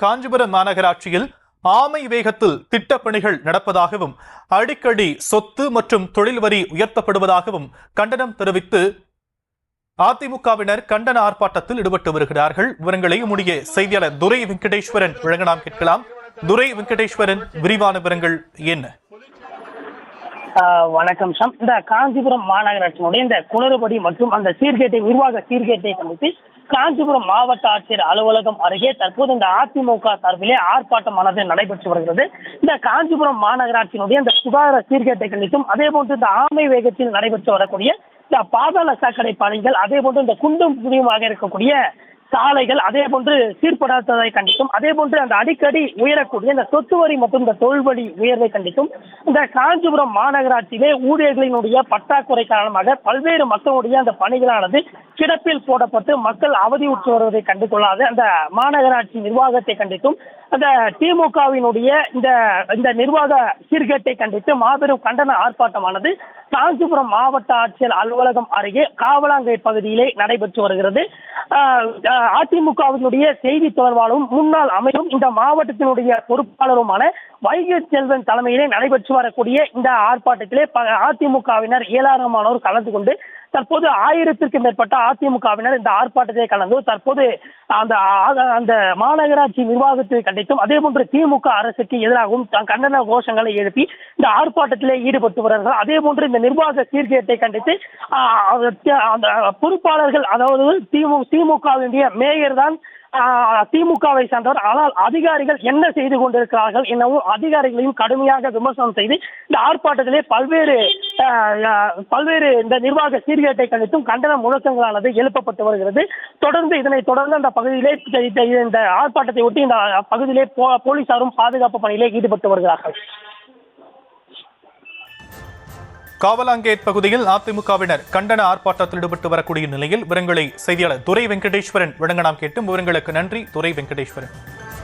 காஞ்சிபுரம் மாநகராட்சியில் ஆமை வேகத்தில் திட்டப்பணிகள் நடப்பதாகவும் அடிக்கடி சொத்து மற்றும் தொழில் வரி உயர்த்தப்படுவதாகவும் கண்டனம் தெரிவித்து அதிமுகவினர் கண்டன ஆர்ப்பாட்டத்தில் ஈடுபட்டு வருகிறார்கள். விவரங்களை நம்முடைய செய்தியாளர் துரை வெங்கடேஸ்வரன் வழங்க நாம் கேட்கலாம். துரை வெங்கடேஸ்வரன், விரிவான விவரங்கள் என்ன? வணக்கம் சாம். இந்த காஞ்சிபுரம் மாநகராட்சியினுடைய இந்த குளறுபடி மற்றும் அந்த நிர்வாக சீர்கேட்டை கண்டித்து காஞ்சிபுரம் மாவட்ட ஆட்சியர் அலுவலகம் அருகே தற்போது இந்த அதிமுக சார்பிலே ஆர்ப்பாட்டமானது நடைபெற்று வருகிறது. இந்த காஞ்சிபுரம் மாநகராட்சியினுடைய இந்த சுகாதார சீர்கேட்டை கண்டித்தும் அதே போன்று இந்த ஆமை வேகத்தில் நடைபெற்று வரக்கூடிய இந்த பாதாள சாக்கடை பணிகள், அதே போன்று இந்த குண்டும் குழியுமாக இருக்கக்கூடிய சாலைகள் அதே போன்று சீர்படாததை கண்டித்தும், அதே போன்று அந்த அடிக்கடி உயரக்கூடிய இந்த சொத்து வரி மற்றும் இந்த தொழில் வரி உயர்வை கண்டித்தும் இந்த காஞ்சிபுரம் மாநகராட்சியிலே ஊழியர்களினுடைய பற்றாக்குறை காரணமாக பல்வேறு மக்களுடைய அந்த பணிகளானது கிடப்பில் போடப்பட்டு மக்கள் அவதியுற்று வருவதை கண்டு கொள்ளாது அந்த மாநகராட்சி நிர்வாகத்தை கண்டித்தும் அந்த திமுகவினுடைய இந்த நிர்வாக சீர்கேட்டை கண்டித்து மாபெரும் கண்டன ஆர்ப்பாட்டமானது காஞ்சிபுரம் மாவட்ட ஆட்சியர் அலுவலகம் அருகே காவலாங்கை பகுதியிலே நடைபெற்று வருகிறது. அதிமுகவினுடைய செய்தி தொடர்பாளரும் முன்னாள் அமைச்சரும் இந்த மாவட்டத்தினுடைய பொறுப்பாளருமான வைகை செல்வன் தலைமையிலே நடைபெற்று வரக்கூடிய இந்த ஆர்ப்பாட்டத்திலே அதிமுகவினர் ஏராளமானோர் கலந்து கொண்டு தற்போது 1000க்கும் மேற்பட்ட அதிமுகவினர் இந்த ஆர்ப்பாட்டத்தை கலந்து தற்போது அந்த மாநகராட்சி நிர்வாகத்தை கண்டித்தும் அதே போன்று திமுக அரசுக்கு எதிராகவும் கண்டன கோஷங்களை எழுப்பி இந்த ஆர்ப்பாட்டத்திலே ஈடுபட்டு வருகிறார்கள். அதே போன்று இந்த நிர்வாக சீர்கேட்டை கண்டித்து அந்த பொறுப்பாளர்கள், அதாவது திமுகவினுடைய மேயர் தான் திமுகவை சார்ந்தவர், ஆனால் அதிகாரிகள் என்ன செய்து கொண்டிருக்கிறார்கள் எனவும் அதிகாரிகளையும் கடுமையாக விமர்சனம் செய்து இந்த ஆர்ப்பாட்டத்திலே பல்வேறு இந்த நிர்வாக சீர்கேட்டை கண்டித்தும் கண்டன முழக்கங்களானது எழுப்பப்பட்டு வருகிறது. இதனைத் தொடர்ந்து அந்த பகுதியிலே இந்த ஆர்ப்பாட்டத்தை ஒட்டி இந்த பகுதியிலே போலீசாரும் பாதுகாப்பு பணியிலே ஈடுபட்டு வருகிறார்கள். காவலாங்கேட் பகுதியில் அதிமுகவினர் கண்டன ஆர்ப்பாட்டத்தில் ஈடுபட்டு வரக்கூடிய நிலையில் விவரங்களை செய்தியாளர் துரை வெங்கடேஸ்வரன் வழங்க நாம் கேட்டும். விவரங்களுக்கு நன்றி துரை வெங்கடேஸ்வரன்.